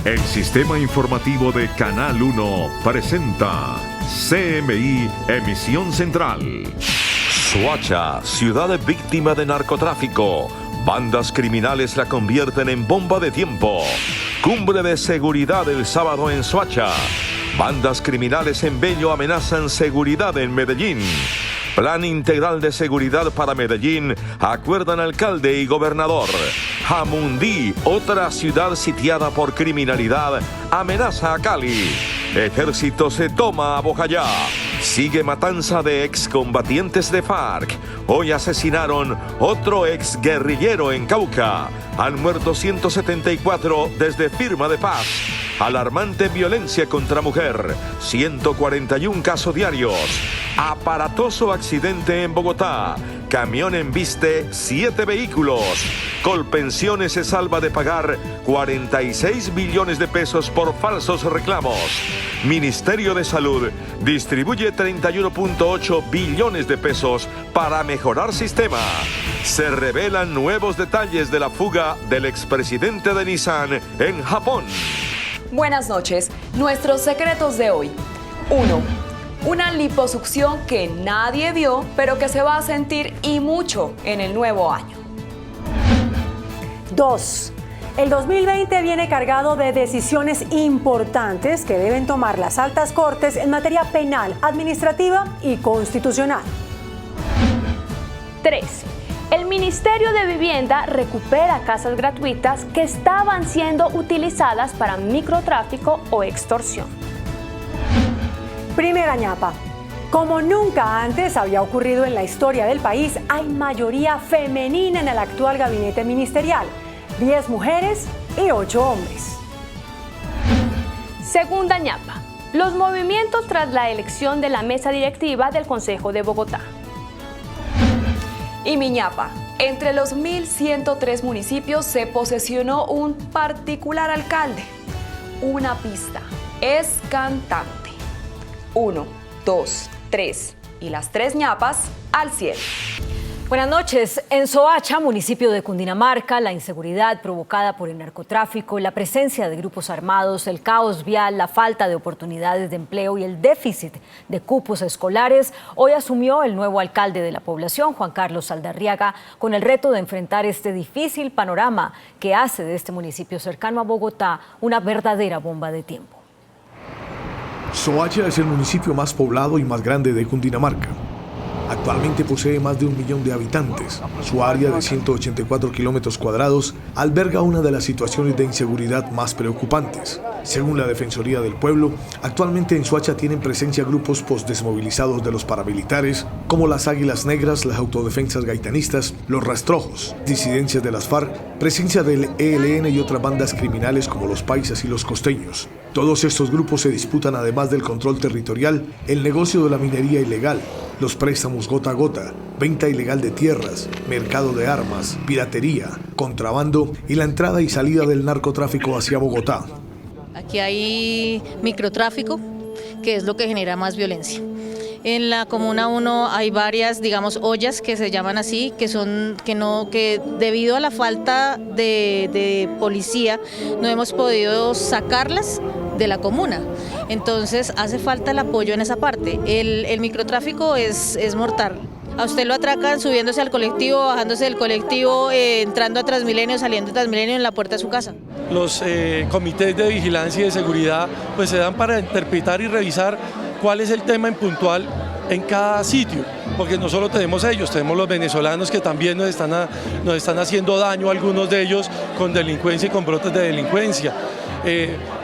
El sistema informativo de Canal 1 presenta CMI Emisión Central. Soacha, ciudad víctima de narcotráfico. Bandas criminales la convierten en bomba de tiempo. Cumbre de seguridad el sábado en Soacha. Bandas criminales en Bello amenazan seguridad en Medellín. Plan integral de seguridad para Medellín, acuerdan alcalde y gobernador. Jamundí, otra ciudad sitiada por criminalidad, amenaza a Cali. Ejército se toma a Bojayá. Sigue matanza de excombatientes de FARC. Hoy asesinaron otro exguerrillero en Cauca. Han muerto 174 desde firma de paz. Alarmante violencia contra mujer. 141 casos diarios. Aparatoso accidente en Bogotá. Camión embiste 7 vehículos. Colpensiones se salva de pagar 46 billones de pesos por falsos reclamos. Ministerio de Salud distribuye 31.8 billones de pesos para mejorar sistema. Se revelan nuevos detalles de la fuga del expresidente de Nissan en Japón. Buenas noches. Nuestros secretos de hoy. 1. Una liposucción que nadie vio, pero que se va a sentir y mucho en el nuevo año. 2. El 2020 viene cargado de decisiones importantes que deben tomar las altas cortes en materia penal, administrativa y constitucional. 3. El Ministerio de Vivienda recupera casas gratuitas que estaban siendo utilizadas para microtráfico o extorsión. Primera ñapa. Como nunca antes había ocurrido en la historia del país, hay mayoría femenina en el actual gabinete ministerial. 10 mujeres y 8 hombres. Segunda ñapa. Los movimientos tras la elección de la mesa directiva del Consejo de Bogotá. Y mi ñapa. Entre los 1.103 municipios se posesionó un particular alcalde. Una pista. Es cantante. 1, 2, 3 y las 3 ñapas al cielo. Buenas noches. En Soacha, municipio de Cundinamarca, la inseguridad provocada por el narcotráfico, la presencia de grupos armados, el caos vial, la falta de oportunidades de empleo y el déficit de cupos escolares, hoy asumió el nuevo alcalde de la población, Juan Carlos Aldarriaga, con el reto de enfrentar este difícil panorama que hace de este municipio cercano a Bogotá una verdadera bomba de tiempo. Soacha es el municipio más poblado y más grande de Cundinamarca. Actualmente posee más de 1 millón de habitantes. Su área de 184 kilómetros cuadrados alberga una de las situaciones de inseguridad más preocupantes. Según la Defensoría del Pueblo, actualmente en Soacha tienen presencia grupos postdesmovilizados de los paramilitares, como las Águilas Negras, las autodefensas gaitanistas, los Rastrojos, disidencias de las FARC, presencia del ELN y otras bandas criminales como los Paisas y los Costeños. Todos estos grupos se disputan, además del control territorial, el negocio de la minería ilegal, los préstamos gota a gota, venta ilegal de tierras, mercado de armas, piratería, contrabando y la entrada y salida del narcotráfico hacia Bogotá. Aquí hay microtráfico, que es lo que genera más violencia. En la Comuna 1 hay varias, digamos, ollas que se llaman así, que debido a la falta de policía no hemos podido sacarlas de la comuna. Entonces hace falta el apoyo en esa parte. El microtráfico es mortal. A usted lo atracan subiéndose al colectivo, bajándose del colectivo, entrando a Transmilenio, saliendo de Transmilenio en la puerta de su casa. Los comités de vigilancia y de seguridad pues se dan para interpretar y revisar cuál es el tema en puntual en cada sitio, porque no solo tenemos ellos, tenemos los venezolanos que también nos están haciendo daño, algunos de ellos con delincuencia y con brotes de delincuencia.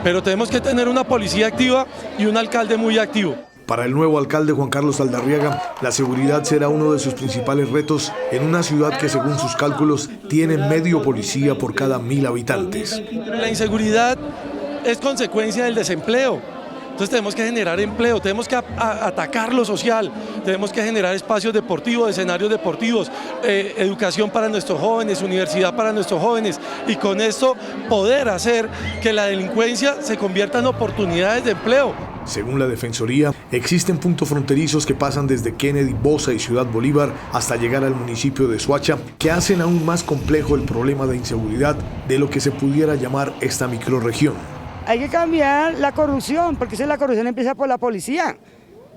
Pero tenemos que tener una policía activa y un alcalde muy activo. Para el nuevo alcalde Juan Carlos Aldarriaga, la seguridad será uno de sus principales retos en una ciudad que, según sus cálculos, tiene medio policía por cada 1.000 habitantes. La inseguridad es consecuencia del desempleo. Entonces tenemos que generar empleo, tenemos que atacar lo social, tenemos que generar espacios deportivos, escenarios deportivos, educación para nuestros jóvenes, universidad para nuestros jóvenes, y con esto poder hacer que la delincuencia se convierta en oportunidades de empleo. Según la Defensoría, existen puntos fronterizos que pasan desde Kennedy, Bosa y Ciudad Bolívar hasta llegar al municipio de Soacha, que hacen aún más complejo el problema de inseguridad de lo que se pudiera llamar esta microrregión. Hay que cambiar la corrupción, porque la corrupción empieza por la policía,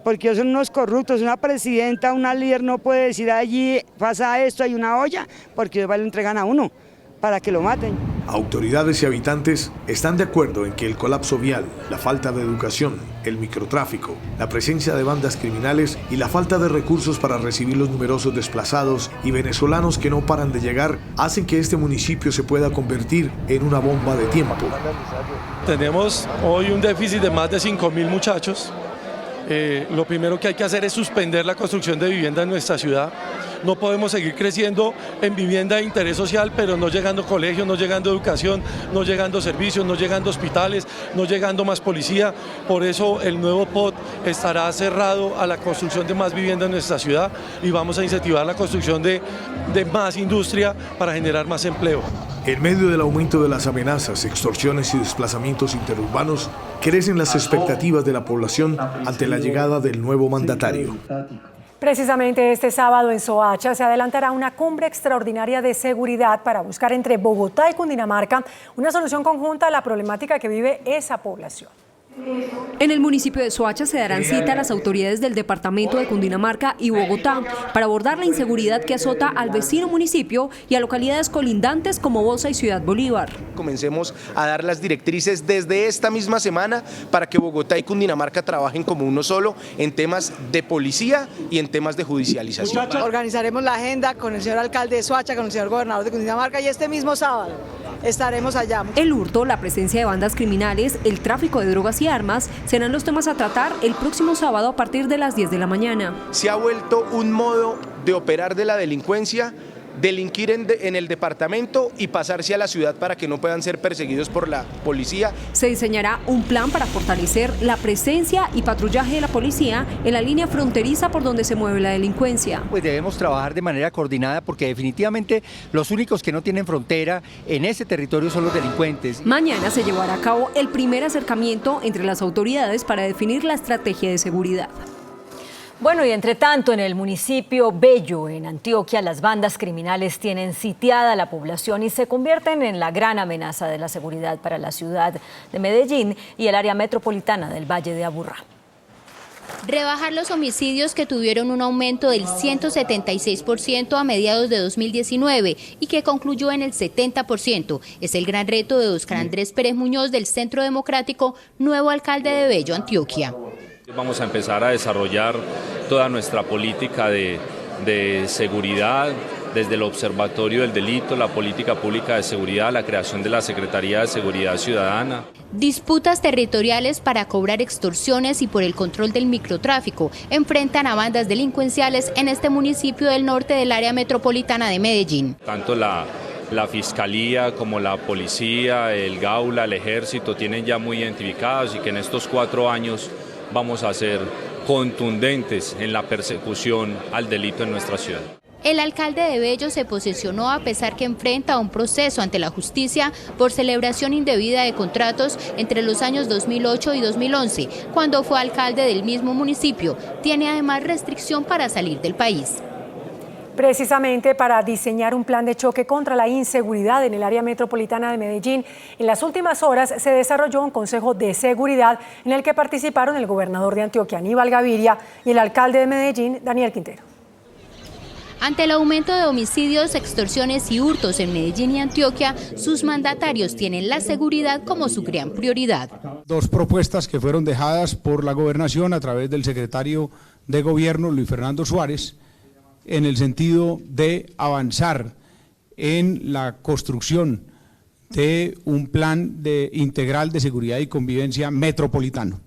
porque ellos son unos corruptos. Una presidenta, una líder no puede decir allí pasa esto, hay una olla, porque ellos lo entregan a uno para que lo maten. Autoridades y habitantes están de acuerdo en que el colapso vial, la falta de educación, el microtráfico, la presencia de bandas criminales y la falta de recursos para recibir los numerosos desplazados y venezolanos que no paran de llegar hacen que este municipio se pueda convertir en una bomba de tiempo. Tenemos hoy un déficit de más de 5.000 muchachos. Lo primero que hay que hacer es suspender la construcción de vivienda en nuestra ciudad. No podemos seguir creciendo en vivienda de interés social, pero no llegando colegios, no llegando educación, no llegando servicios, no llegando hospitales, no llegando más policía. Por eso el nuevo POT estará cerrado a la construcción de más vivienda en nuestra ciudad y vamos a incentivar la construcción de más industria para generar más empleo. En medio del aumento de las amenazas, extorsiones y desplazamientos interurbanos, crecen las expectativas de la población ante la llegada del nuevo mandatario. Precisamente este sábado en Soacha se adelantará una cumbre extraordinaria de seguridad para buscar entre Bogotá y Cundinamarca una solución conjunta a la problemática que vive esa población. En el municipio de Soacha se darán cita a las autoridades del departamento de Cundinamarca y Bogotá para abordar la inseguridad que azota al vecino municipio y a localidades colindantes como Bosa y Ciudad Bolívar. Comencemos a dar las directrices desde esta misma semana para que Bogotá y Cundinamarca trabajen como uno solo en temas de policía y en temas de judicialización. Organizaremos la agenda con el señor alcalde de Soacha, con el señor gobernador de Cundinamarca y este mismo sábado estaremos allá. El hurto, la presencia de bandas criminales, el tráfico de drogas y armas serán los temas a tratar el próximo sábado a partir de las 10 de la mañana. Se ha vuelto un modo de operar de la delincuencia, delinquir en el departamento y pasarse a la ciudad para que no puedan ser perseguidos por la policía. Se diseñará un plan para fortalecer la presencia y patrullaje de la policía en la línea fronteriza por donde se mueve la delincuencia. Pues debemos trabajar de manera coordinada porque definitivamente los únicos que no tienen frontera en ese territorio son los delincuentes. Mañana se llevará a cabo el primer acercamiento entre las autoridades para definir la estrategia de seguridad. Bueno, y entre tanto, en el municipio Bello, en Antioquia, las bandas criminales tienen sitiada a la población y se convierten en la gran amenaza de la seguridad para la ciudad de Medellín y el área metropolitana del Valle de Aburrá. Rebajar los homicidios, que tuvieron un aumento del 176% a mediados de 2019 y que concluyó en el 70%, es el gran reto de Óscar Andrés Pérez Muñoz del Centro Democrático, nuevo alcalde de Bello, Antioquia. Vamos a empezar a desarrollar toda nuestra política de seguridad, desde el Observatorio del Delito, la política pública de seguridad, la creación de la Secretaría de Seguridad Ciudadana. Disputas territoriales para cobrar extorsiones y por el control del microtráfico enfrentan a bandas delincuenciales en este municipio del norte del área metropolitana de Medellín. Tanto la Fiscalía como la Policía, el Gaula, el Ejército tienen ya muy identificados y que en estos 4 años vamos a ser contundentes en la persecución al delito en nuestra ciudad. El alcalde de Bello se posesionó a pesar que enfrenta un proceso ante la justicia por celebración indebida de contratos entre los años 2008 y 2011, cuando fue alcalde del mismo municipio. Tiene además restricción para salir del país. Precisamente para diseñar un plan de choque contra la inseguridad en el área metropolitana de Medellín, en las últimas horas se desarrolló un consejo de seguridad en el que participaron el gobernador de Antioquia, Aníbal Gaviria, y el alcalde de Medellín, Daniel Quintero. Ante el aumento de homicidios, extorsiones y hurtos en Medellín y Antioquia, sus mandatarios tienen la seguridad como su gran prioridad. 2 propuestas que fueron dejadas por la gobernación a través del secretario de Gobierno, Luis Fernando Suárez, en el sentido de avanzar en la construcción de un plan integral de seguridad y convivencia metropolitano.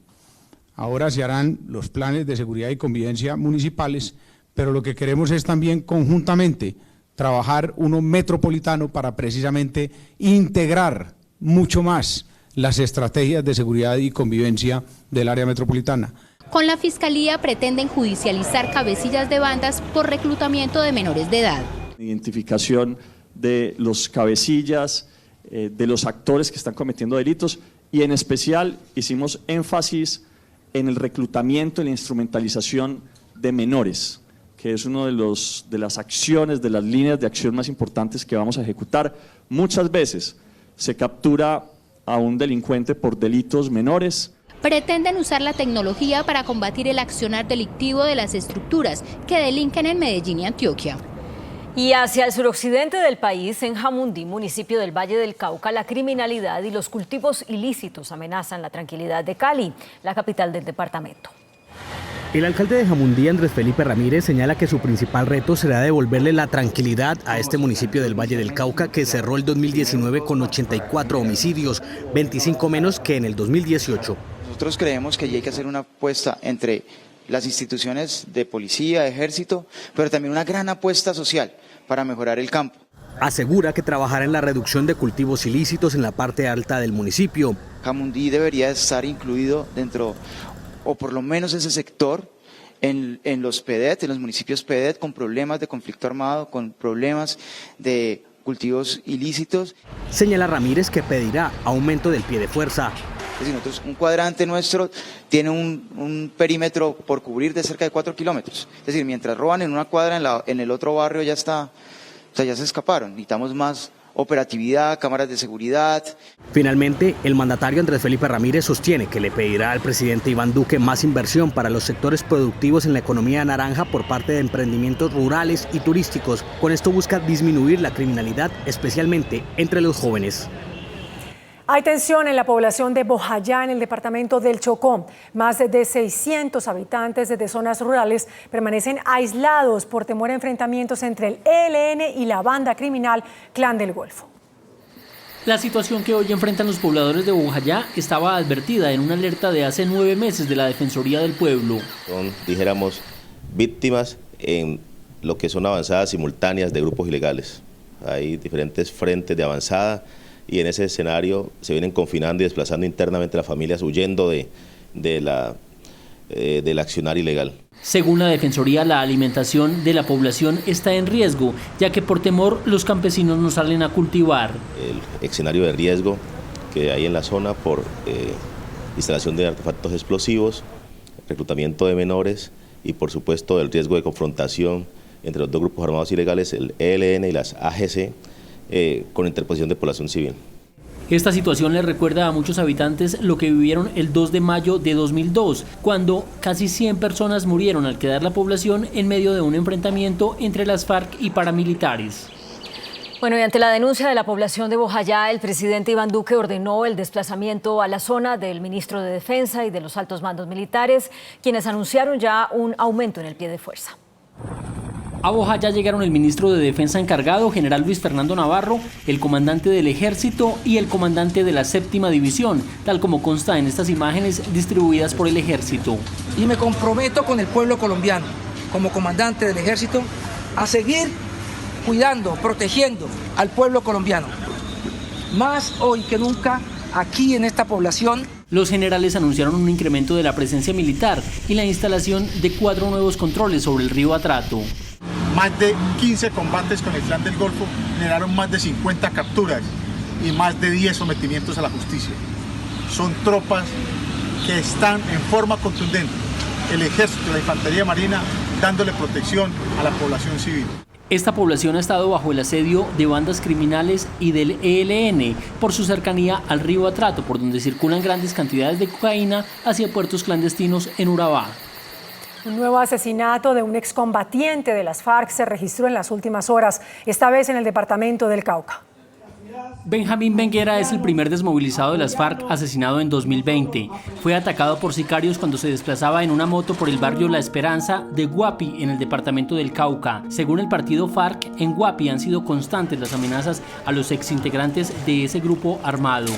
Ahora se harán los planes de seguridad y convivencia municipales, pero lo que queremos es también conjuntamente trabajar uno metropolitano para precisamente integrar mucho más las estrategias de seguridad y convivencia del área metropolitana. Con la Fiscalía pretenden judicializar cabecillas de bandas por reclutamiento de menores de edad. Identificación de los cabecillas, de los actores que están cometiendo delitos y en especial hicimos énfasis en el reclutamiento y la instrumentalización de menores, que es una de las acciones, de las líneas de acción más importantes que vamos a ejecutar. Muchas veces se captura a un delincuente por delitos menores. Pretenden usar la tecnología para combatir el accionar delictivo de las estructuras que delinquen en Medellín y Antioquia. Y hacia el suroccidente del país, en Jamundí, municipio del Valle del Cauca, la criminalidad y los cultivos ilícitos amenazan la tranquilidad de Cali, la capital del departamento. El alcalde de Jamundí, Andrés Felipe Ramírez, señala que su principal reto será devolverle la tranquilidad a este municipio del Valle del Cauca, que cerró el 2019 con 84 homicidios, 25 menos que en el 2018. Nosotros creemos que allí hay que hacer una apuesta entre las instituciones de policía, ejército, pero también una gran apuesta social para mejorar el campo. Asegura que trabajará en la reducción de cultivos ilícitos en la parte alta del municipio. Jamundí debería estar incluido dentro, o por lo menos ese sector, en los PEDET, en los municipios PEDET, con problemas de conflicto armado, con problemas de cultivos ilícitos. Señala Ramírez que pedirá aumento del pie de fuerza. Es decir, nosotros, un cuadrante nuestro tiene un perímetro por cubrir de cerca de 4 kilómetros. Es decir, mientras roban en una cuadra, en el otro barrio ya está, o sea, ya se escaparon. Necesitamos más operatividad, cámaras de seguridad. Finalmente, el mandatario Andrés Felipe Ramírez sostiene que le pedirá al presidente Iván Duque más inversión para los sectores productivos en la economía naranja por parte de emprendimientos rurales y turísticos. Con esto busca disminuir la criminalidad, especialmente entre los jóvenes. Hay tensión en la población de Bojayá, en el departamento del Chocó. Más de 600 habitantes de zonas rurales permanecen aislados por temor a enfrentamientos entre el ELN y la banda criminal Clan del Golfo. La situación que hoy enfrentan los pobladores de Bojayá estaba advertida en una alerta de hace 9 meses de la Defensoría del Pueblo. Son, dijéramos, víctimas en lo que son avanzadas simultáneas de grupos ilegales. Hay diferentes frentes de avanzada y en ese escenario se vienen confinando y desplazando internamente las familias huyendo del accionar ilegal. Según la Defensoría, la alimentación de la población está en riesgo, ya que por temor los campesinos no salen a cultivar. El escenario de riesgo que hay en la zona por instalación de artefactos explosivos, reclutamiento de menores y por supuesto el riesgo de confrontación entre los dos grupos armados ilegales, el ELN y las AGC, con interposición de población civil. Esta situación le recuerda a muchos habitantes lo que vivieron el 2 de mayo de 2002, cuando casi 100 personas murieron al quedar la población en medio de un enfrentamiento entre las FARC y paramilitares. Bueno, y ante la denuncia de la población de Bojayá, el presidente Iván Duque ordenó el desplazamiento a la zona del ministro de Defensa y de los altos mandos militares, quienes anunciaron ya un aumento en el pie de fuerza. A Bojayá llegaron el ministro de Defensa encargado, general Luis Fernando Navarro, el comandante del Ejército y el comandante de la 7ª División, tal como consta en estas imágenes distribuidas por el Ejército. Y me comprometo con el pueblo colombiano, como comandante del Ejército, a seguir cuidando, protegiendo al pueblo colombiano. Más hoy que nunca, aquí en esta población. Los generales anunciaron un incremento de la presencia militar y la instalación de 4 nuevos controles sobre el río Atrato. Más de 15 combates con el Clan del Golfo generaron más de 50 capturas y más de 10 sometimientos a la justicia. Son tropas que están en forma contundente, el Ejército y la Infantería Marina dándole protección a la población civil. Esta población ha estado bajo el asedio de bandas criminales y del ELN por su cercanía al río Atrato, por donde circulan grandes cantidades de cocaína hacia puertos clandestinos en Urabá. Un nuevo asesinato de un excombatiente de las FARC se registró en las últimas horas, esta vez en el departamento del Cauca. Benjamín Benguera es el primer desmovilizado de las FARC asesinado en 2020. Fue atacado por sicarios cuando se desplazaba en una moto por el barrio La Esperanza de Guapi, en el departamento del Cauca. Según el partido FARC, en Guapi han sido constantes las amenazas a los exintegrantes de ese grupo armado.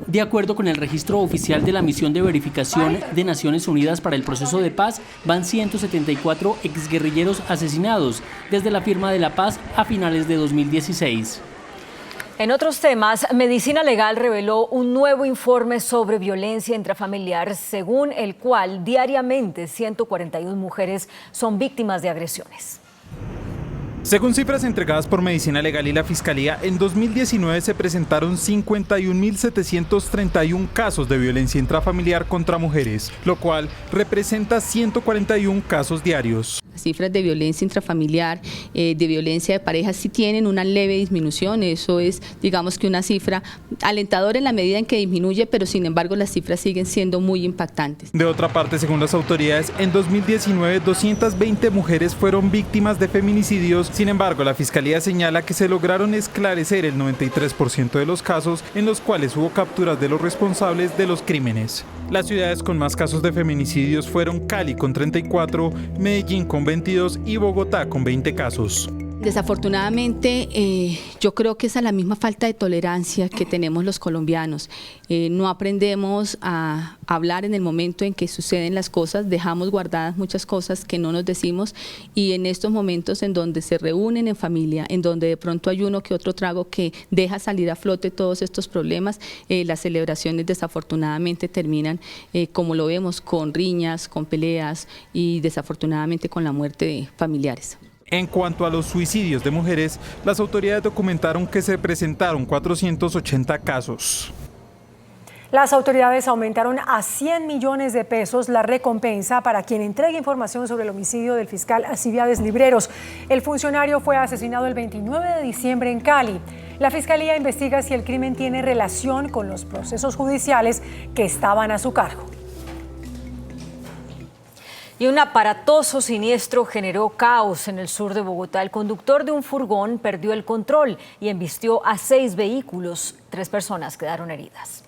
De acuerdo con el registro oficial de la Misión de Verificación de Naciones Unidas para el Proceso de Paz, van 174 exguerrilleros asesinados desde la firma de la paz a finales de 2016. En otros temas, Medicina Legal reveló un nuevo informe sobre violencia intrafamiliar, según el cual diariamente 141 mujeres son víctimas de agresiones. Según cifras entregadas por Medicina Legal y la Fiscalía, en 2019 se presentaron 51.731 casos de violencia intrafamiliar contra mujeres, lo cual representa 141 casos diarios. cifras de violencia intrafamiliar, de violencia de pareja, sí tienen una leve disminución. Eso es, digamos que una cifra alentadora en la medida en que disminuye, pero sin embargo las cifras siguen siendo muy impactantes. De otra parte, según las autoridades, en 2019 220 mujeres fueron víctimas de feminicidios. Sin embargo, la Fiscalía señala que se lograron esclarecer el 93% de los casos en los cuales hubo capturas de los responsables de los crímenes. Las ciudades con más casos de feminicidios fueron Cali con 34, Medellín con 22 y Bogotá con 20 casos. Desafortunadamente, yo creo que esa es la misma falta de tolerancia que tenemos los colombianos. No aprendemos a hablar en el momento en que suceden las cosas, dejamos guardadas muchas cosas que no nos decimos, y en estos momentos en donde se reúnen en familia, en donde de pronto hay uno que otro trago que deja salir a flote todos estos problemas, las celebraciones desafortunadamente terminan, como lo vemos, con riñas, con peleas y desafortunadamente con la muerte de familiares. En cuanto a los suicidios de mujeres, las autoridades documentaron que se presentaron 480 casos. Las autoridades aumentaron a 100 millones de pesos la recompensa para quien entregue información sobre el homicidio del fiscal Alcibiades Libreros. El funcionario fue asesinado el 29 de diciembre en Cali. La Fiscalía investiga si el crimen tiene relación con los procesos judiciales que estaban a su cargo. Y un aparatoso siniestro generó caos en el sur de Bogotá. El conductor de un furgón perdió el control y embistió a 6 vehículos. 3 personas quedaron heridas.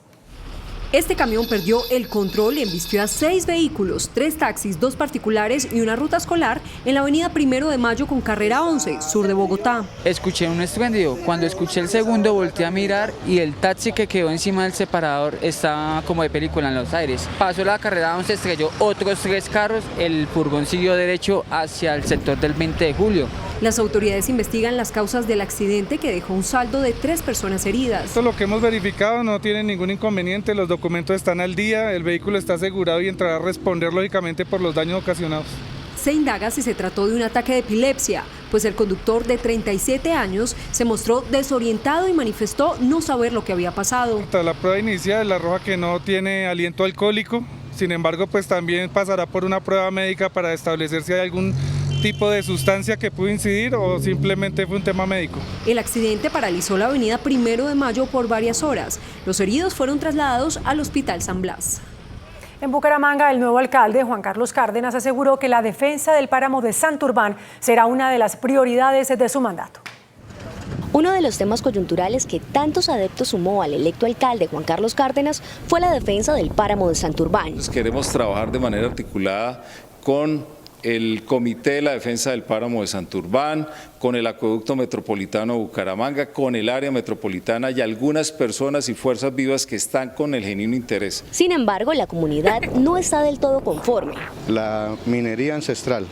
Este camión perdió el control y embistió a 6 vehículos, 3 taxis, 2 particulares y una ruta escolar en la avenida 1 de Mayo con carrera 11, sur de Bogotá. Escuché un estruendo. Cuando escuché el segundo volteé a mirar y el taxi que quedó encima del separador estaba como de película en los aires. Pasó la carrera 11, estrelló otros 3 carros, el furgón siguió derecho hacia el sector del 20 de julio. Las autoridades investigan las causas del accidente que dejó un saldo de 3 personas heridas. Esto es lo que hemos verificado, no tiene ningún inconveniente, los documentos están al día, el vehículo está asegurado y entrará a responder lógicamente por los daños ocasionados. Se indaga si se trató de un ataque de epilepsia, pues el conductor de 37 años se mostró desorientado y manifestó no saber lo que había pasado. La prueba inicial arroja que no tiene aliento alcohólico, sin embargo pues también pasará por una prueba médica para establecer si hay algún tipo de sustancia que pudo incidir o simplemente fue un tema médico. El accidente paralizó la avenida 1 de Mayo por varias horas. Los heridos fueron trasladados al Hospital San Blas. En Bucaramanga, el nuevo alcalde, Juan Carlos Cárdenas, aseguró que la defensa del páramo de Santurbán será una de las prioridades de su mandato. Uno de los temas coyunturales que tantos adeptos sumó al electo alcalde Juan Carlos Cárdenas fue la defensa del páramo de Santurbán. Queremos trabajar de manera articulada con el Comité de la Defensa del Páramo de Santurbán, con el Acueducto Metropolitano de Bucaramanga, con el área metropolitana y algunas personas y fuerzas vivas que están con el genuino interés. Sin embargo, la comunidad no está del todo conforme. La minería ancestral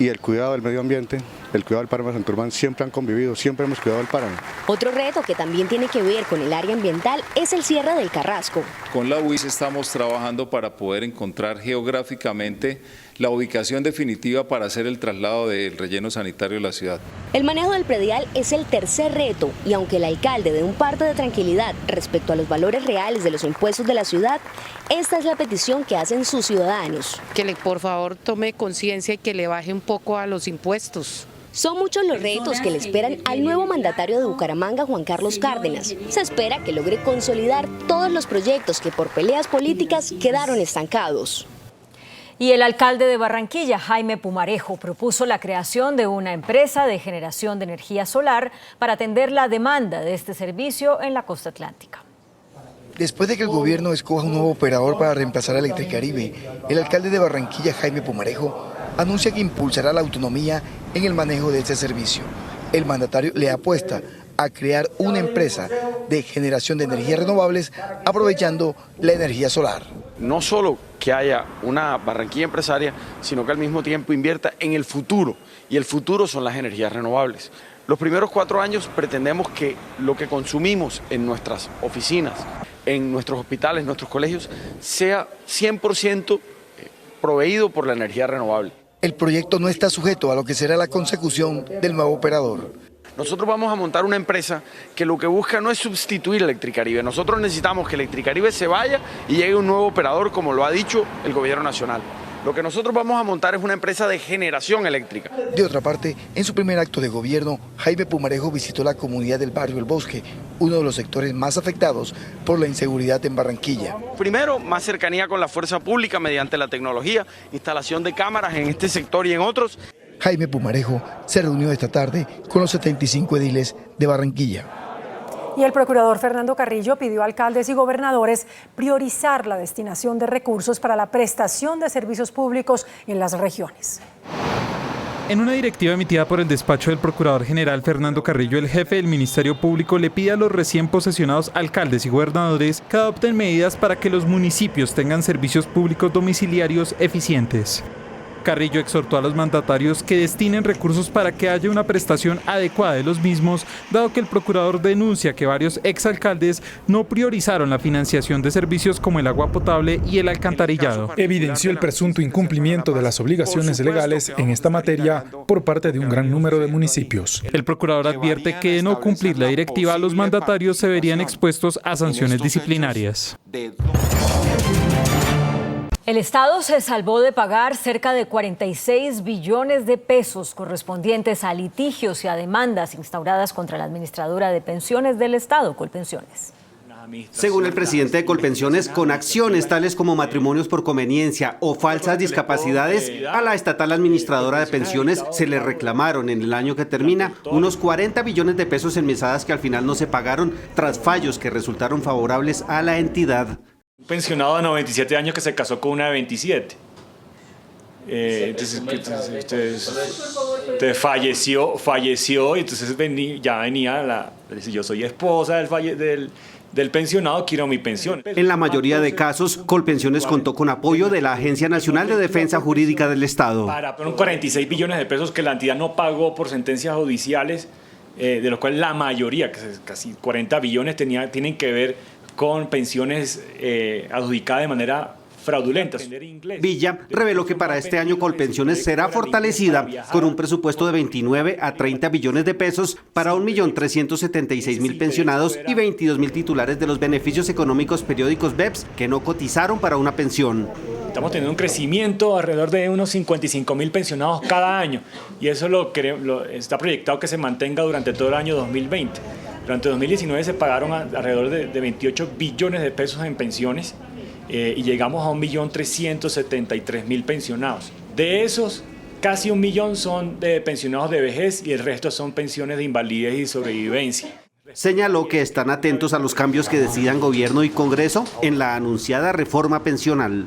y el cuidado del medio ambiente, el cuidado del páramo de Santurbán siempre han convivido, siempre hemos cuidado el páramo. Otro reto que también tiene que ver con el área ambiental es el cierre del Carrasco. Con la UIS estamos trabajando para poder encontrar geográficamente la ubicación definitiva para hacer el traslado del relleno sanitario de la ciudad. El manejo del predial es el tercer reto y aunque el alcalde dé un parte de tranquilidad respecto a los valores reales de los impuestos de la ciudad, esta es la petición que hacen sus ciudadanos. Que por favor tome conciencia y que le baje un poco a los impuestos. Son muchos los retos que le esperan al nuevo mandatario de Bucaramanga, Juan Carlos Cárdenas. Se espera que logre consolidar todos los proyectos que por peleas políticas quedaron estancados. Y el alcalde de Barranquilla, Jaime Pumarejo, propuso la creación de una empresa de generación de energía solar para atender la demanda de este servicio en la costa atlántica. Después de que el gobierno escoja un nuevo operador para reemplazar a Electricaribe, el alcalde de Barranquilla, Jaime Pumarejo, anuncia que impulsará la autonomía en el manejo de este servicio. El mandatario le apuesta a crear una empresa de generación de energías renovables aprovechando la energía solar. No solo que haya una Barranquilla empresaria, sino que al mismo tiempo invierta en el futuro, y el futuro son las energías renovables. Los primeros 4 años pretendemos que lo que consumimos en nuestras oficinas, en nuestros hospitales, en nuestros colegios, sea 100% proveído por la energía renovable. El proyecto no está sujeto a lo que será la consecución del nuevo operador. Nosotros vamos a montar una empresa que lo que busca no es sustituir a Electricaribe. Nosotros necesitamos que Electricaribe se vaya y llegue un nuevo operador, como lo ha dicho el gobierno nacional. Lo que nosotros vamos a montar es una empresa de generación eléctrica. De otra parte, en su primer acto de gobierno, Jaime Pumarejo visitó la comunidad del barrio El Bosque, uno de los sectores más afectados por la inseguridad en Barranquilla. Primero, más cercanía con la fuerza pública mediante la tecnología, instalación de cámaras en este sector y en otros. Jaime Pumarejo se reunió esta tarde con los 75 ediles de Barranquilla. Y el procurador Fernando Carrillo pidió a alcaldes y gobernadores priorizar la destinación de recursos para la prestación de servicios públicos en las regiones. En una directiva emitida por el despacho del Procurador General Fernando Carrillo, el jefe del Ministerio Público le pide a los recién posesionados alcaldes y gobernadores que adopten medidas para que los municipios tengan servicios públicos domiciliarios eficientes. Carrillo exhortó a los mandatarios que destinen recursos para que haya una prestación adecuada de los mismos, dado que el procurador denuncia que varios exalcaldes no priorizaron la financiación de servicios como el agua potable y el alcantarillado. Evidenció el presunto incumplimiento de las obligaciones legales en esta materia por parte de un gran número de municipios. El procurador advierte que de no cumplir la directiva, los mandatarios se verían expuestos a sanciones disciplinarias. El Estado se salvó de pagar cerca de 46 billones de pesos correspondientes a litigios y a demandas instauradas contra la administradora de pensiones del Estado, Colpensiones. Según el presidente de Colpensiones, con acciones tales como matrimonios por conveniencia o falsas discapacidades, a la estatal administradora de pensiones se le reclamaron en el año que termina unos 40 billones de pesos en mesadas que al final no se pagaron tras fallos que resultaron favorables a la entidad. Un pensionado de 97 años que se casó con una de 27. Entonces falleció y entonces ya venía yo soy esposa del pensionado, quiero mi pensión. En la mayoría de casos, Colpensiones contó con apoyo de la Agencia Nacional de Defensa Jurídica del Estado. Fueron 46 billones de pesos que la entidad no pagó por sentencias judiciales, de los cuales la mayoría, casi 40 billones, tienen que ver con pensiones adjudicadas de manera fraudulenta. Villa reveló que para este año Colpensiones será fortalecida con un presupuesto de 29 a 30 billones de pesos para 1.376.000 pensionados y 22.000 titulares de los beneficios económicos periódicos BEPS que no cotizaron para una pensión. Estamos teniendo un crecimiento alrededor de unos 55.000 pensionados cada año y eso está proyectado que se mantenga durante todo el año 2020. Durante 2019 se pagaron alrededor de 28 billones de pesos en pensiones y llegamos a 1.373.000 pensionados. De esos, casi 1 millón son de pensionados de vejez y el resto son pensiones de invalidez y sobrevivencia. Señaló que están atentos a los cambios que decidan gobierno y Congreso en la anunciada reforma pensional.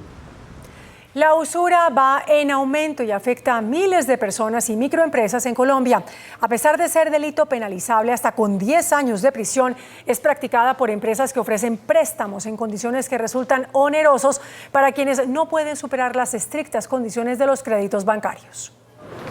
La usura va en aumento y afecta a miles de personas y microempresas en Colombia. A pesar de ser delito penalizable hasta con 10 años de prisión, es practicada por empresas que ofrecen préstamos en condiciones que resultan onerosos para quienes no pueden superar las estrictas condiciones de los créditos bancarios.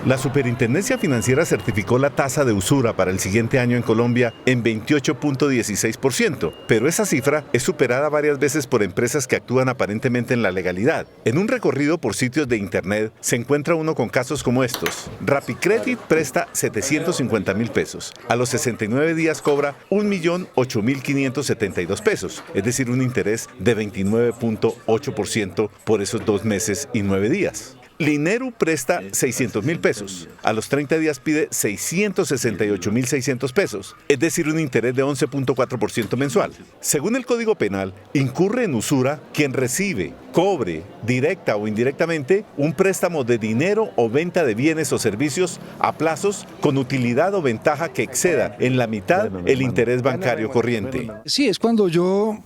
La Superintendencia Financiera certificó la tasa de usura para el siguiente año en Colombia en 28.16%, pero esa cifra es superada varias veces por empresas que actúan aparentemente en la legalidad. En un recorrido por sitios de internet se encuentra uno con casos como estos. Rapicredit presta 750.000 pesos. A los 69 días cobra 1.008.572 pesos, es decir, un interés de 29.8% por esos 2 meses y 9 días. Lineru presta 600.000 pesos. A los 30 días pide 668.600 pesos, es decir, un interés de 11.4% mensual. Según el Código Penal, incurre en usura quien recibe, cobre, directa o indirectamente, un préstamo de dinero o venta de bienes o servicios a plazos con utilidad o ventaja que exceda en la mitad el interés bancario corriente. Sí, es cuando yo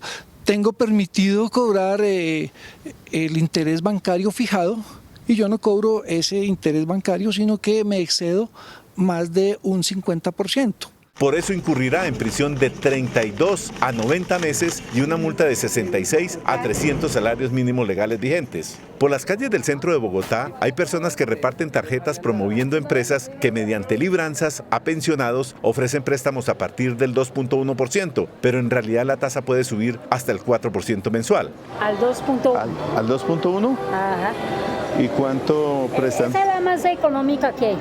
tengo permitido cobrar el interés bancario fijado, y yo no cobro ese interés bancario, sino que me excedo más de un 50%. Por eso incurrirá en prisión de 32 a 90 meses y una multa de 66 a 300 salarios mínimos legales vigentes. Por las calles del centro de Bogotá hay personas que reparten tarjetas promoviendo empresas que mediante libranzas a pensionados ofrecen préstamos a partir del 2.1%, pero en realidad la tasa puede subir hasta el 4% mensual. Al 2.1. ¿Al 2.1? Ajá. ¿Y cuánto prestan? Esa es la más económica que hay.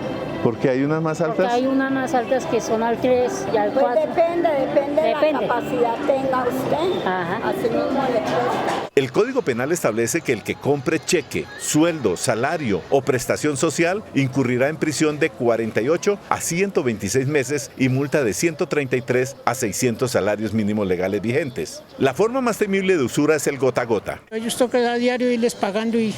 Porque hay unas más altas. Porque hay unas más altas que son al 3 y al 4. Pues depende de la capacidad tenga usted. Ajá. Así mismo le cuesta. El Código Penal establece que el que compre cheque, sueldo, salario o prestación social incurrirá en prisión de 48 a 126 meses y multa de 133 a 600 salarios mínimos legales vigentes. La forma más temible de usura es el gota a gota. Ellos tocan a diario irles pagando y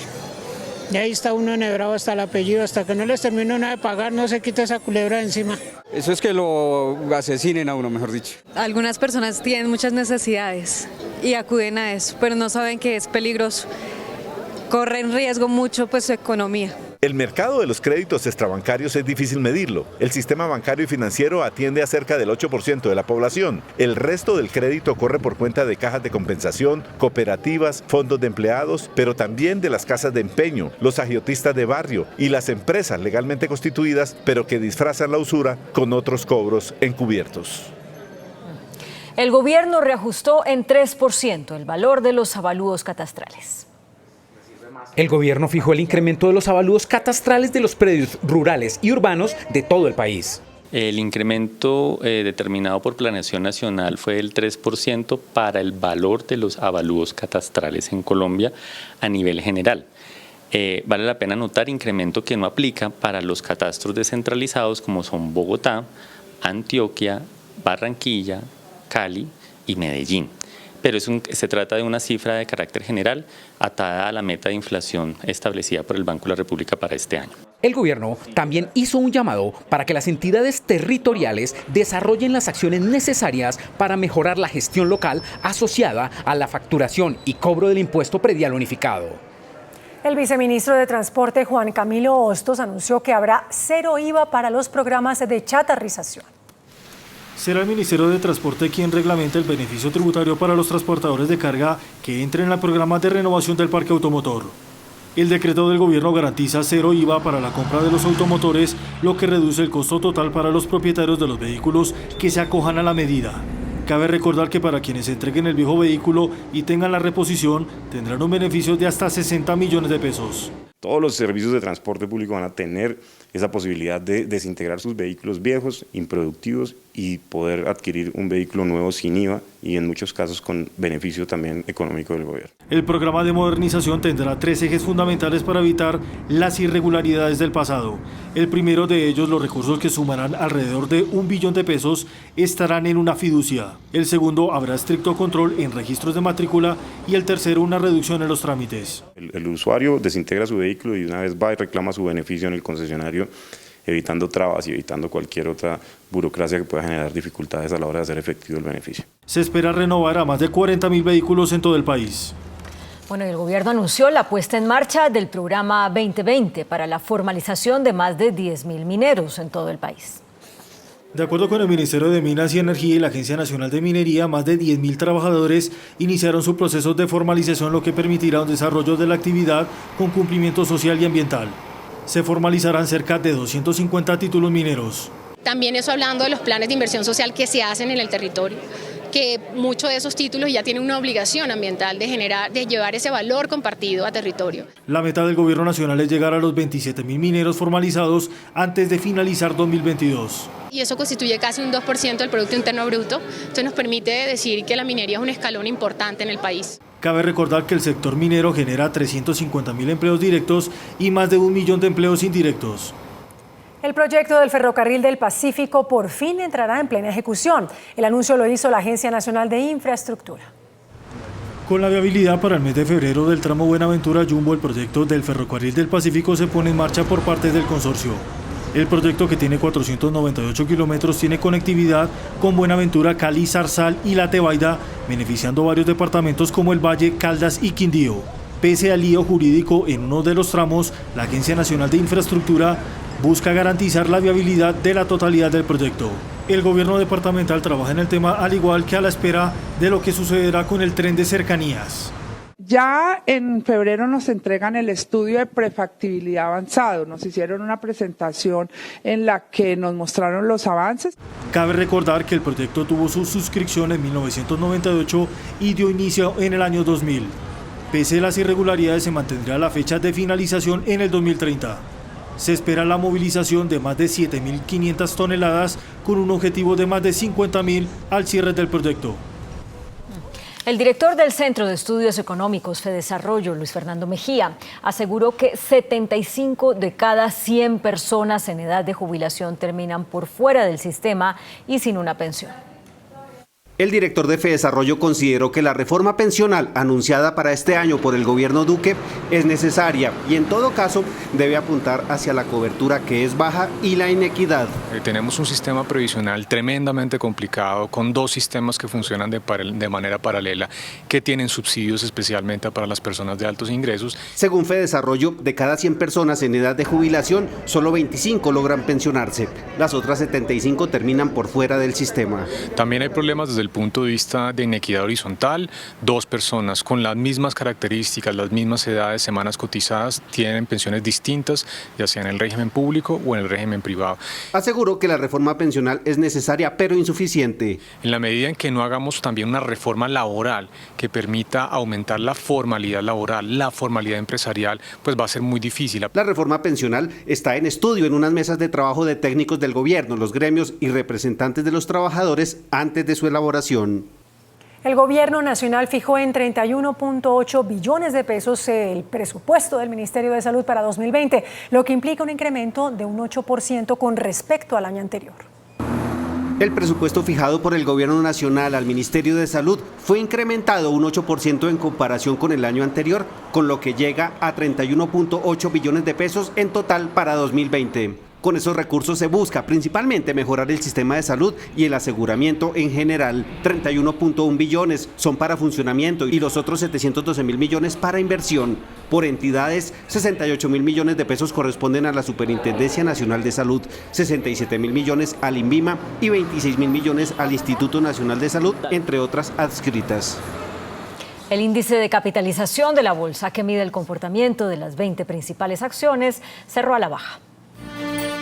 ahí está uno enhebrado hasta el apellido, hasta que no les termino nada de pagar, no se quita esa culebra de encima. Eso es que lo asesinen a uno, mejor dicho. Algunas personas tienen muchas necesidades y acuden a eso, pero no saben que es peligroso. Corren riesgo mucho pues su economía. El mercado de los créditos extrabancarios es difícil medirlo. El sistema bancario y financiero atiende a cerca del 8% de la población. El resto del crédito corre por cuenta de cajas de compensación, cooperativas, fondos de empleados, pero también de las casas de empeño, los agiotistas de barrio y las empresas legalmente constituidas, pero que disfrazan la usura con otros cobros encubiertos. El gobierno reajustó en 3% el valor de los avalúos catastrales. El gobierno fijó el incremento de los avalúos catastrales de los predios rurales y urbanos de todo el país. El incremento determinado por Planeación Nacional fue del 3% para el valor de los avalúos catastrales en Colombia a nivel general. Vale la pena notar incremento que no aplica para los catastros descentralizados como son Bogotá, Antioquia, Barranquilla, Cali y Medellín. Pero se trata de una cifra de carácter general atada a la meta de inflación establecida por el Banco de la República para este año. El gobierno también hizo un llamado para que las entidades territoriales desarrollen las acciones necesarias para mejorar la gestión local asociada a la facturación y cobro del impuesto predial unificado. El viceministro de Transporte, Juan Camilo Hostos, anunció que habrá 0 IVA para los programas de chatarrización. Será el Ministerio de Transporte quien reglamente el beneficio tributario para los transportadores de carga que entren al programa de renovación del parque automotor. El decreto del gobierno garantiza 0 IVA para la compra de los automotores, lo que reduce el costo total para los propietarios de los vehículos que se acojan a la medida. Cabe recordar que para quienes entreguen el viejo vehículo y tengan la reposición, tendrán un beneficio de hasta 60 millones de pesos. Todos los servicios de transporte público van a tener esa posibilidad de desintegrar sus vehículos viejos, improductivos y poder adquirir un vehículo nuevo sin IVA y en muchos casos con beneficio también económico del gobierno. El programa de modernización tendrá 3 ejes fundamentales para evitar las irregularidades del pasado. El primero de ellos, los recursos que sumarán alrededor de 1 billón de pesos, estarán en una fiducia. El segundo, habrá estricto control en registros de matrícula y el tercero, una reducción en los trámites. El usuario desintegra su vehículo y una vez va y reclama su beneficio en el concesionario, evitando trabas y evitando cualquier otra burocracia que pueda generar dificultades a la hora de hacer efectivo el beneficio. Se espera renovar a más de 40.000 vehículos en todo el país. Bueno, el gobierno anunció la puesta en marcha del programa 2020 para la formalización de más de 10.000 mineros en todo el país. De acuerdo con el Ministerio de Minas y Energía y la Agencia Nacional de Minería, más de 10.000 trabajadores iniciaron su proceso de formalización, lo que permitirá un desarrollo de la actividad con cumplimiento social y ambiental. Se formalizarán cerca de 250 títulos mineros. También eso hablando de los planes de inversión social que se hacen en el territorio, que muchos de esos títulos ya tienen una obligación ambiental de llevar ese valor compartido a territorio. La meta del gobierno nacional es llegar a los 27.000 mineros formalizados antes de finalizar 2022. Y eso constituye casi un 2% del Producto Interno Bruto, entonces nos permite decir que la minería es un escalón importante en el país. Cabe recordar que el sector minero genera 350.000 empleos directos y más de 1 millón de empleos indirectos. El proyecto del Ferrocarril del Pacífico por fin entrará en plena ejecución. El anuncio lo hizo la Agencia Nacional de Infraestructura. Con la viabilidad para el mes de febrero del tramo Buenaventura-Yumbo, el proyecto del Ferrocarril del Pacífico se pone en marcha por parte del consorcio. El proyecto, que tiene 498 kilómetros, tiene conectividad con Buenaventura, Cali, Zarzal y La Tebaida, beneficiando varios departamentos como el Valle, Caldas y Quindío. Pese al lío jurídico en uno de los tramos, la Agencia Nacional de Infraestructura busca garantizar la viabilidad de la totalidad del proyecto. El gobierno departamental trabaja en el tema, al igual que a la espera de lo que sucederá con el tren de cercanías. Ya en febrero nos entregan el estudio de prefactibilidad avanzado. Nos hicieron una presentación en la que nos mostraron los avances. Cabe recordar que el proyecto tuvo su suscripción en 1998 y dio inicio en el año 2000. Pese a las irregularidades, se mantendrá la fecha de finalización en el 2030. Se espera la movilización de más de 7.500 toneladas con un objetivo de más de 50.000 al cierre del proyecto. El director del Centro de Estudios Económicos Fedesarrollo, Luis Fernando Mejía, aseguró que 75 de cada 100 personas en edad de jubilación terminan por fuera del sistema y sin una pensión. El director de Fedesarrollo consideró que la reforma pensional anunciada para este año por el gobierno Duque es necesaria y en todo caso debe apuntar hacia la cobertura que es baja y la inequidad. Tenemos un sistema previsional tremendamente complicado con dos sistemas que funcionan de manera paralela, que tienen subsidios especialmente para las personas de altos ingresos. Según Fedesarrollo, de cada 100 personas en edad de jubilación, solo 25 logran pensionarse. Las otras 75 terminan por fuera del sistema. También hay problemas desde el punto de vista de inequidad horizontal. Dos personas con las mismas características, las mismas edades, semanas cotizadas, tienen pensiones distintas, ya sea en el régimen público o en el régimen privado. Aseguró que la reforma pensional es necesaria pero insuficiente. En la medida en que no hagamos también una reforma laboral que permita aumentar la formalidad laboral, la formalidad empresarial, pues va a ser muy difícil. La reforma pensional está en estudio en unas mesas de trabajo de técnicos del gobierno, los gremios y representantes de los trabajadores antes de su elaboración. El gobierno nacional fijó en 31.8 billones de pesos el presupuesto del Ministerio de Salud para 2020, lo que implica un incremento de un 8% con respecto al año anterior. El presupuesto fijado por el Gobierno Nacional al Ministerio de Salud fue incrementado un 8% en comparación con el año anterior, con lo que llega a 31.8 billones de pesos en total para 2020. Con esos recursos se busca principalmente mejorar el sistema de salud y el aseguramiento en general. 31.1 billones son para funcionamiento y los otros 712.000 millones para inversión. Por entidades, 68.000 millones de pesos corresponden a la Superintendencia Nacional de Salud, 67.000 millones al INVIMA y 26.000 millones al Instituto Nacional de Salud, entre otras adscritas. El índice de capitalización de la bolsa, que mide el comportamiento de las 20 principales acciones, cerró a la baja.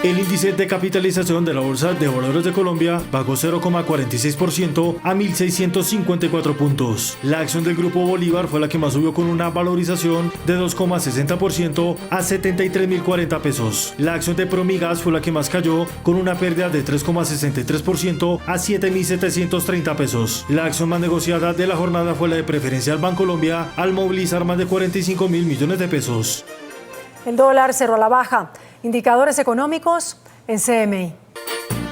El índice de capitalización de la Bolsa de Valores de Colombia bajó 0,46% a 1.654 puntos. La acción del Grupo Bolívar fue la que más subió con una valorización de 2,60% a 73.040 pesos. La acción de Promigas fue la que más cayó con una pérdida de 3,63% a 7.730 pesos. La acción más negociada de la jornada fue la de Preferencial Bancolombia al movilizar más de 45.000 millones de pesos. El dólar cerró a la baja. Indicadores económicos en CMI.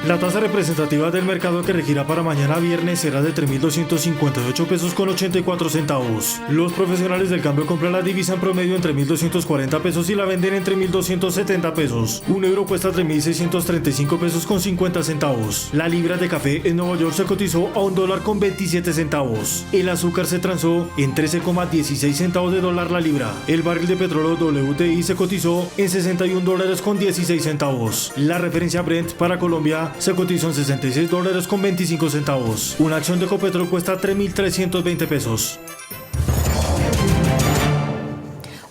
La tasa representativa del mercado que regirá para mañana viernes será de 3.258 pesos con 84 centavos. Los profesionales del cambio compran la divisa en promedio entre 1.240 pesos y la venden entre 1.270 pesos. Un euro cuesta 3.635 pesos con 50 centavos. La libra de café en Nueva York se cotizó a $1 con 27 centavos. El azúcar se transó en 13,16 centavos de dólar la libra. El barril de petróleo WTI se cotizó en $61 con 16 centavos. La referencia Brent para Colombia se cotizó en $66 con 25 centavos. Una acción de Ecopetrol cuesta 3.320 pesos.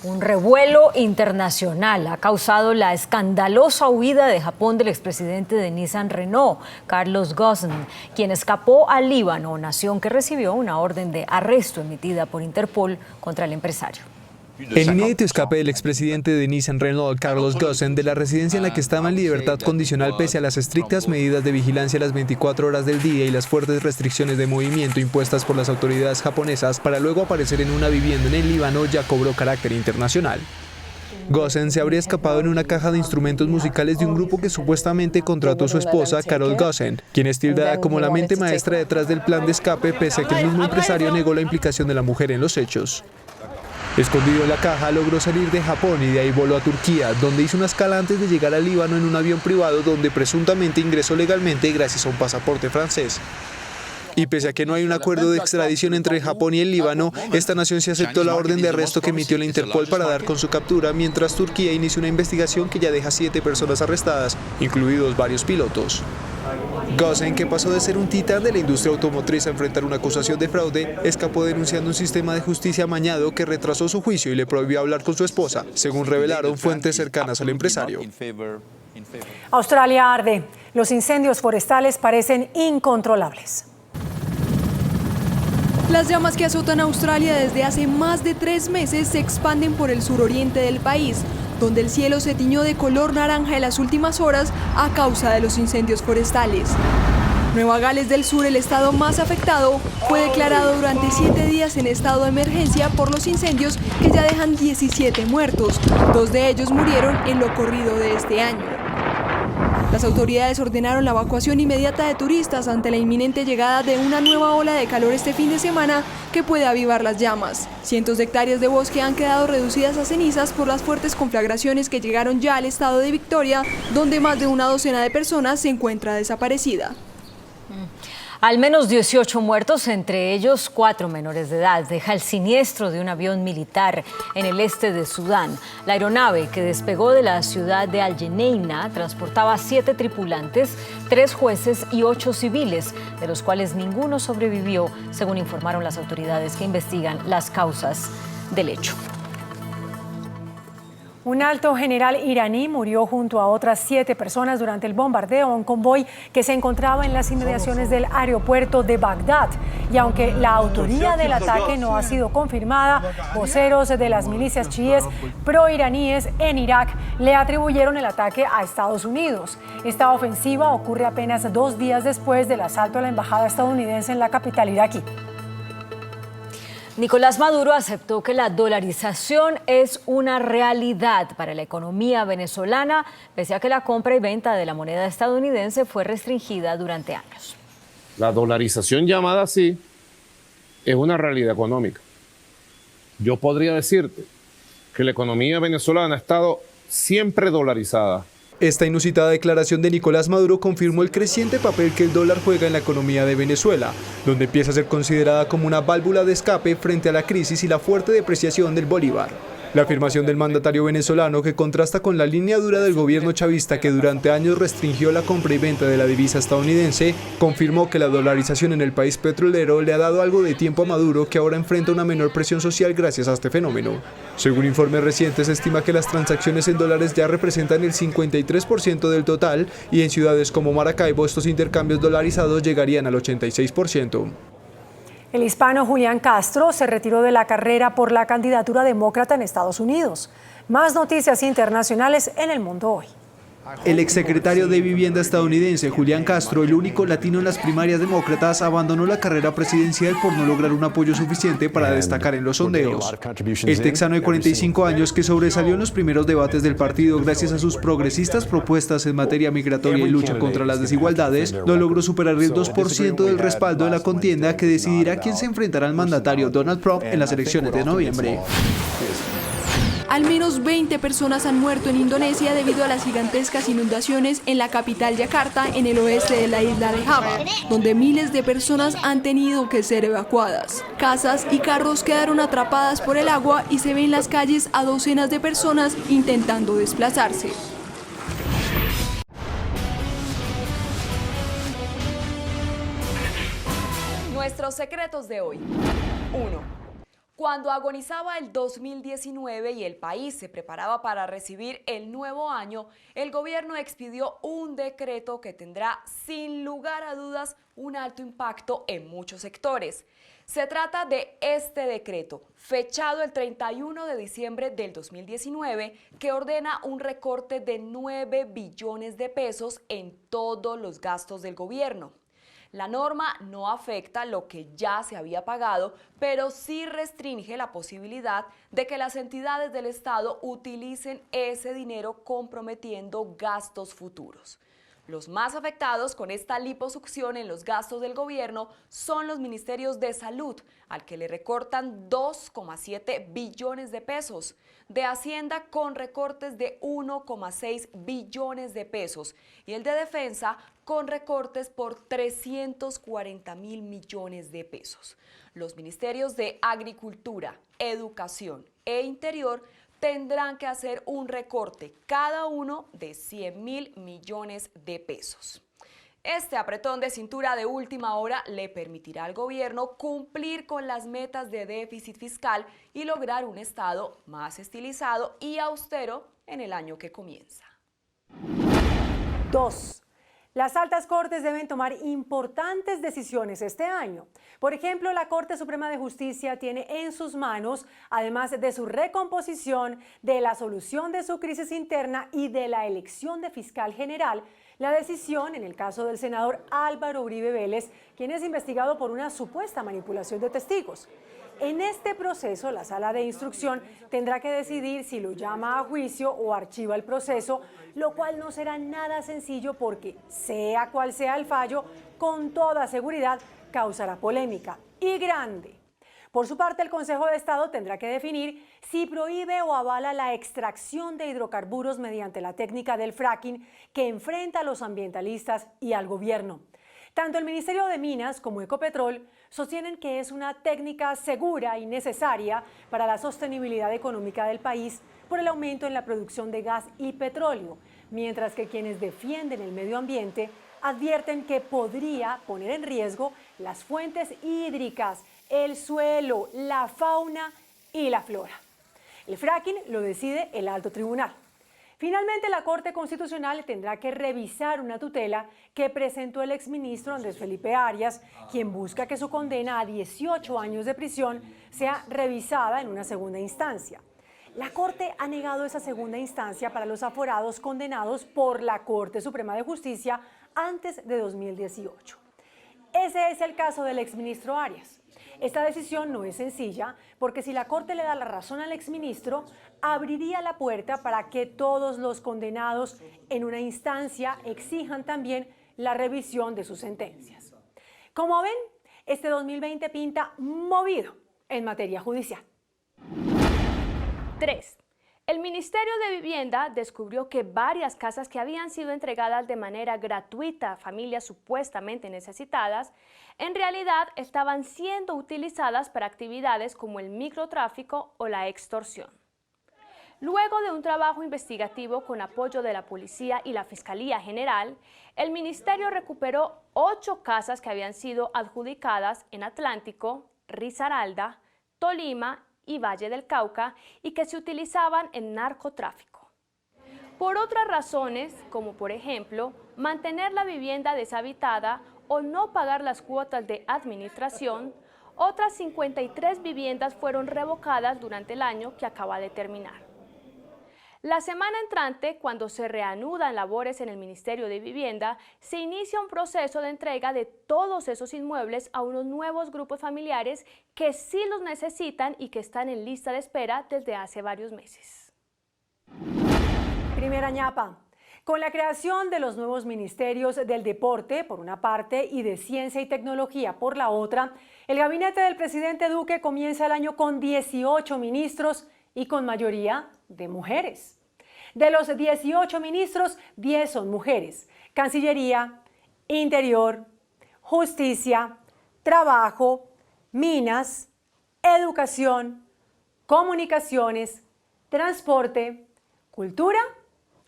Un revuelo internacional ha causado la escandalosa huida de Japón del expresidente de Nissan Renault, Carlos Ghosn, quien escapó al Líbano, nación que recibió una orden de arresto emitida por Interpol contra el empresario. El inédito escape del expresidente de Nissan Renault, Carlos Ghosn, de la residencia en la que estaba en libertad condicional pese a las estrictas medidas de vigilancia las 24 horas del día y las fuertes restricciones de movimiento impuestas por las autoridades japonesas para luego aparecer en una vivienda en el Líbano, ya cobró carácter internacional. Ghosn se habría escapado en una caja de instrumentos musicales de un grupo que supuestamente contrató su esposa, Carol Ghosn, quien es tildada como la mente maestra detrás del plan de escape, pese a que el mismo empresario negó la implicación de la mujer en los hechos. Escondido en la caja, logró salir de Japón y de ahí voló a Turquía, donde hizo una escala antes de llegar al Líbano en un avión privado donde presuntamente ingresó legalmente gracias a un pasaporte francés. Y pese a que no hay un acuerdo de extradición entre Japón y el Líbano, esta nación se aceptó la orden de arresto que emitió la Interpol para dar con su captura, mientras Turquía inició una investigación que ya deja 7 personas arrestadas, incluidos varios pilotos. Ghosn, que pasó de ser un titán de la industria automotriz a enfrentar una acusación de fraude, escapó denunciando un sistema de justicia amañado que retrasó su juicio y le prohibió hablar con su esposa, según revelaron fuentes cercanas al empresario. Australia arde. Los incendios forestales parecen incontrolables. Las llamas que azotan a Australia desde hace más de 3 meses se expanden por el suroriente del país. donde el cielo se tiñó de color naranja en las últimas horas a causa de los incendios forestales. Nueva Gales del Sur, el estado más afectado, fue declarado durante 7 días en estado de emergencia por los incendios que ya dejan 17 muertos. 2 de ellos murieron en lo corrido de este año. Las autoridades ordenaron la evacuación inmediata de turistas ante la inminente llegada de una nueva ola de calor este fin de semana que puede avivar las llamas. Cientos de hectáreas de bosque han quedado reducidas a cenizas por las fuertes conflagraciones que llegaron ya al estado de Victoria, donde más de una docena de personas se encuentra desaparecida. Al menos 18 muertos, entre ellos 4 menores de edad, deja el siniestro de un avión militar en el este de Sudán. La aeronave que despegó de la ciudad de Al Geneina transportaba 7 tripulantes, 3 jueces y 8 civiles, de los cuales ninguno sobrevivió, según informaron las autoridades que investigan las causas del hecho. Un alto general iraní murió junto a otras 7 personas durante el bombardeo a un convoy que se encontraba en las inmediaciones del aeropuerto de Bagdad. Y aunque la autoría del ataque no ha sido confirmada, voceros de las milicias chiíes proiraníes en Irak le atribuyeron el ataque a Estados Unidos. Esta ofensiva ocurre apenas 2 días después del asalto a la embajada estadounidense en la capital iraquí. Nicolás Maduro aceptó que la dolarización es una realidad para la economía venezolana, pese a que la compra y venta de la moneda estadounidense fue restringida durante años. La dolarización llamada así es una realidad económica. Yo podría decirte que la economía venezolana ha estado siempre dolarizada. Esta inusitada declaración de Nicolás Maduro confirmó el creciente papel que el dólar juega en la economía de Venezuela, donde empieza a ser considerada como una válvula de escape frente a la crisis y la fuerte depreciación del bolívar. La afirmación del mandatario venezolano, que contrasta con la línea dura del gobierno chavista que durante años restringió la compra y venta de la divisa estadounidense, confirmó que la dolarización en el país petrolero le ha dado algo de tiempo a Maduro, que ahora enfrenta una menor presión social gracias a este fenómeno. Según informes recientes, se estima que las transacciones en dólares ya representan el 53% del total y en ciudades como Maracaibo estos intercambios dolarizados llegarían al 86%. El hispano Julián Castro se retiró de la carrera por la candidatura demócrata en Estados Unidos. Más noticias internacionales en El Mundo Hoy. El exsecretario de Vivienda estadounidense Julián Castro, el único latino en las primarias demócratas, abandonó la carrera presidencial por no lograr un apoyo suficiente para destacar en los sondeos. El texano de 45 años, que sobresalió en los primeros debates del partido gracias a sus progresistas propuestas en materia migratoria y lucha contra las desigualdades, no logró superar el 2% del respaldo de la contienda que decidirá quién se enfrentará al mandatario Donald Trump en las elecciones de noviembre. Al menos 20 personas han muerto en Indonesia debido a las gigantescas inundaciones en la capital Yakarta, en el oeste de la isla de Java, donde miles de personas han tenido que ser evacuadas. Casas y carros quedaron atrapadas por el agua y se ven en las calles a docenas de personas intentando desplazarse. Nuestros secretos de hoy. 1. Cuando agonizaba el 2019 y el país se preparaba para recibir el nuevo año, el gobierno expidió un decreto que tendrá, sin lugar a dudas, un alto impacto en muchos sectores. Se trata de este decreto, fechado el 31 de diciembre del 2019, que ordena un recorte de 9 billones de pesos en todos los gastos del gobierno. La norma no afecta lo que ya se había pagado, pero sí restringe la posibilidad de que las entidades del Estado utilicen ese dinero comprometiendo gastos futuros. Los más afectados con esta liposucción en los gastos del gobierno son los ministerios de salud, al que le recortan 2,7 billones de pesos, de Hacienda con recortes de 1,6 billones de pesos y el de Defensa con recortes por 340.000 millones de pesos. Los ministerios de Agricultura, Educación e Interior tendrán que hacer un recorte, cada uno de 100.000 millones de pesos. Este apretón de cintura de última hora le permitirá al gobierno cumplir con las metas de déficit fiscal y lograr un Estado más estilizado y austero en el año que comienza. 2. Las altas cortes deben tomar importantes decisiones este año. Por ejemplo, la Corte Suprema de Justicia tiene en sus manos, además de su recomposición, de la solución de su crisis interna y de la elección de fiscal general, la decisión en el caso del senador Álvaro Uribe Vélez, quien es investigado por una supuesta manipulación de testigos. En este proceso, la sala de instrucción tendrá que decidir si lo llama a juicio o archiva el proceso, lo cual no será nada sencillo porque, sea cual sea el fallo, con toda seguridad causará polémica y grande. Por su parte, el Consejo de Estado tendrá que definir si prohíbe o avala la extracción de hidrocarburos mediante la técnica del fracking que enfrenta a los ambientalistas y al gobierno. Tanto el Ministerio de Minas como Ecopetrol sostienen que es una técnica segura y necesaria para la sostenibilidad económica del país por el aumento en la producción de gas y petróleo, mientras que quienes defienden el medio ambiente advierten que podría poner en riesgo las fuentes hídricas, el suelo, la fauna y la flora. El fracking lo decide el alto tribunal. Finalmente, la Corte Constitucional tendrá que revisar una tutela que presentó el exministro Andrés Felipe Arias, quien busca que su condena a 18 años de prisión sea revisada en una segunda instancia. La Corte ha negado esa segunda instancia para los aforados condenados por la Corte Suprema de Justicia antes de 2018. Ese es el caso del exministro Arias. Esta decisión no es sencilla porque si la Corte le da la razón al exministro, abriría la puerta para que todos los condenados en una instancia exijan también la revisión de sus sentencias. Como ven, este 2020 pinta movido en materia judicial. 3. El Ministerio de Vivienda descubrió que varias casas que habían sido entregadas de manera gratuita a familias supuestamente necesitadas, en realidad estaban siendo utilizadas para actividades como el microtráfico o la extorsión. Luego de un trabajo investigativo con apoyo de la Policía y la Fiscalía General, el Ministerio recuperó 8 casas que habían sido adjudicadas en Atlántico, Risaralda, Tolima y Valle del Cauca y que se utilizaban en narcotráfico. Por otras razones, como por ejemplo, mantener la vivienda deshabitada o no pagar las cuotas de administración, otras 53 viviendas fueron revocadas durante el año que acaba de terminar. La semana entrante, cuando se reanudan labores en el Ministerio de Vivienda, se inicia un proceso de entrega de todos esos inmuebles a unos nuevos grupos familiares que sí los necesitan y que están en lista de espera desde hace varios meses. Primera ñapa. Con la creación de los nuevos ministerios del deporte, por una parte, y de ciencia y tecnología, por la otra, el gabinete del presidente Duque comienza el año con 18 ministros y con mayoría de mujeres. De los 18 ministros, 10 son mujeres. Cancillería, Interior, Justicia, Trabajo, Minas, Educación, Comunicaciones, Transporte, Cultura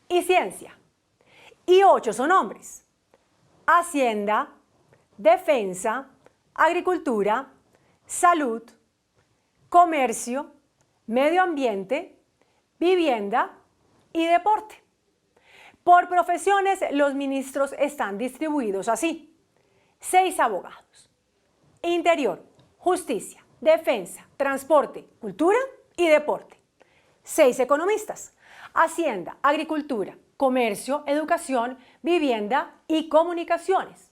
y Ciencia. Y 8 son hombres: Hacienda, Defensa, Agricultura, Salud, Comercio, Medio Ambiente, Vivienda y Deporte. Por profesiones, los ministros están distribuidos así: 6 abogados, Interior, Justicia, Defensa, Transporte, Cultura y Deporte; 6 economistas, Hacienda, Agricultura, Comercio, Educación, Vivienda y Comunicaciones;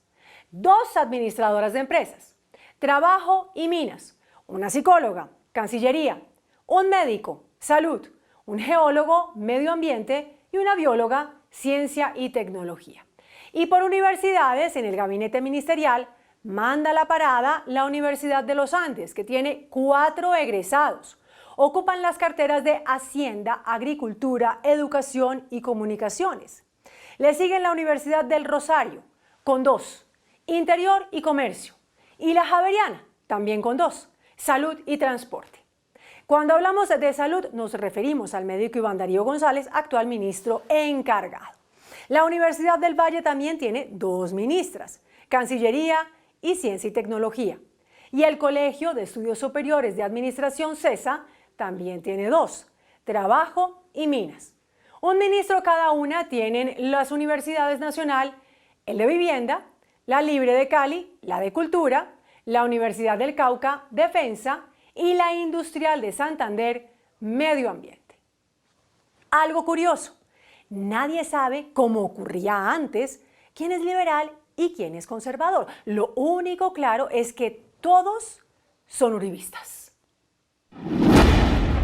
2 administradoras de empresas, Trabajo y Minas; una psicóloga, Cancillería; un médico, Salud; un geólogo, Medio Ambiente; y una bióloga, Ciencia y Tecnología. Y por universidades, en el gabinete ministerial manda la parada la Universidad de los Andes, que tiene 4 egresados. Ocupan las carteras de Hacienda, Agricultura, Educación y Comunicaciones. Le siguen la Universidad del Rosario, con 2, Interior y Comercio. Y la Javeriana, también con 2, Salud y Transporte. Cuando hablamos de salud, nos referimos al médico Iván Darío González, actual ministro encargado. La Universidad del Valle también tiene 2 ministras, Cancillería y Ciencia y Tecnología. Y el Colegio de Estudios Superiores de Administración, CESA, también tiene 2, Trabajo y Minas. Un ministro cada una tienen las Universidades Nacional, el de Vivienda, la Libre de Cali, la de Cultura, la Universidad del Cauca, Defensa, y la Industrial de Santander, Medio Ambiente. Algo curioso, nadie sabe, como ocurría antes, quién es liberal y quién es conservador. Lo único claro es que todos son uribistas.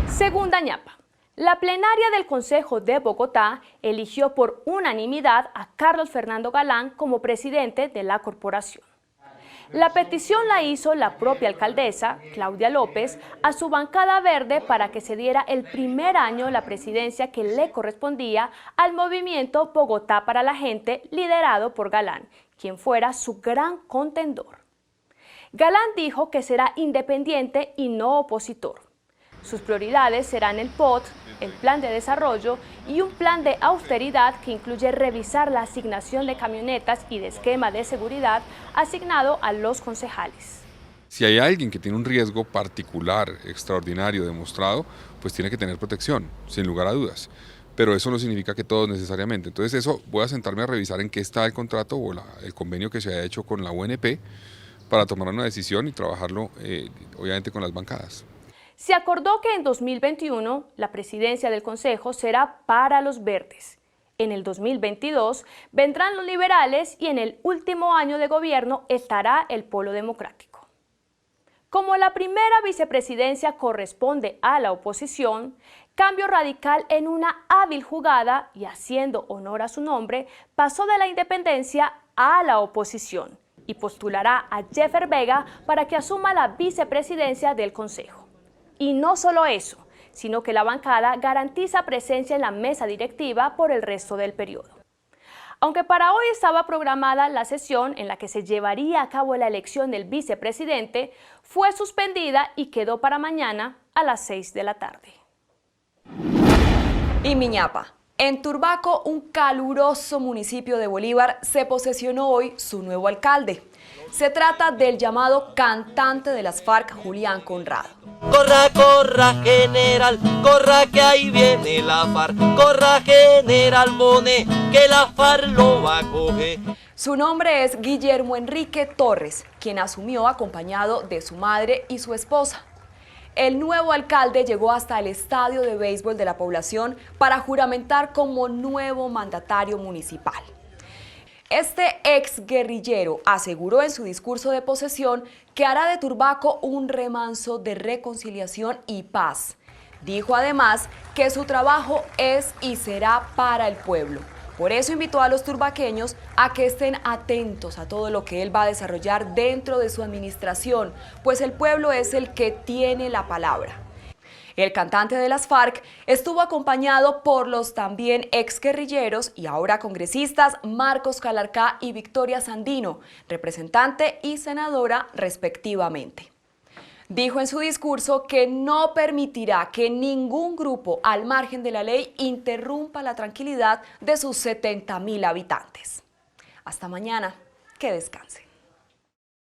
Segunda ñapa. La plenaria del Consejo de Bogotá eligió por unanimidad a Carlos Fernando Galán como presidente de la corporación. La petición la hizo la propia alcaldesa, Claudia López, a su bancada verde para que se diera el primer año la presidencia que le correspondía al movimiento Bogotá para la Gente, liderado por Galán, quien fuera su gran contendor. Galán dijo que será independiente y no opositor. Sus prioridades serán el POT, el plan de desarrollo y un plan de austeridad que incluye revisar la asignación de camionetas y de esquema de seguridad asignado a los concejales. Si hay alguien que tiene un riesgo particular, extraordinario, demostrado, pues tiene que tener protección, sin lugar a dudas. Pero eso no significa que todos necesariamente. Entonces eso voy a sentarme a revisar en qué está el contrato o el convenio que se ha hecho con la UNP para tomar una decisión y trabajarlo obviamente con las bancadas. Se acordó que en 2021 la presidencia del Consejo será para los verdes. En el 2022 vendrán los liberales y en el último año de gobierno estará el Polo Democrático. Como la primera vicepresidencia corresponde a la oposición, Cambio Radical, en una hábil jugada y haciendo honor a su nombre, pasó de la independencia a la oposición y postulará a Jeffer Vega para que asuma la vicepresidencia del Consejo. Y no solo eso, sino que la bancada garantiza presencia en la mesa directiva por el resto del periodo. Aunque para hoy estaba programada la sesión en la que se llevaría a cabo la elección del vicepresidente, fue suspendida y quedó para mañana a las 6 de la tarde. Y mi ñapa. En Turbaco, un caluroso municipio de Bolívar, se posesionó hoy su nuevo alcalde. Se trata del llamado cantante de las FARC, Julián Conrado. Corra, corra, general, corra que ahí viene la FARC. Corra, general Bonet, que la FARC lo va a coger. Su nombre es Guillermo Enrique Torres, quien asumió acompañado de su madre y su esposa. El nuevo alcalde llegó hasta el estadio de béisbol de la población para juramentar como nuevo mandatario municipal. Este ex guerrillero aseguró en su discurso de posesión que hará de Turbaco un remanso de reconciliación y paz. Dijo además que su trabajo es y será para el pueblo. Por eso invitó a los turbaqueños a que estén atentos a todo lo que él va a desarrollar dentro de su administración, pues el pueblo es el que tiene la palabra. El cantante de las FARC estuvo acompañado por los también exguerrilleros y ahora congresistas Marcos Calarcá y Victoria Sandino, representante y senadora respectivamente. Dijo en su discurso que no permitirá que ningún grupo al margen de la ley interrumpa la tranquilidad de sus 70.000 habitantes. Hasta mañana, que descanse.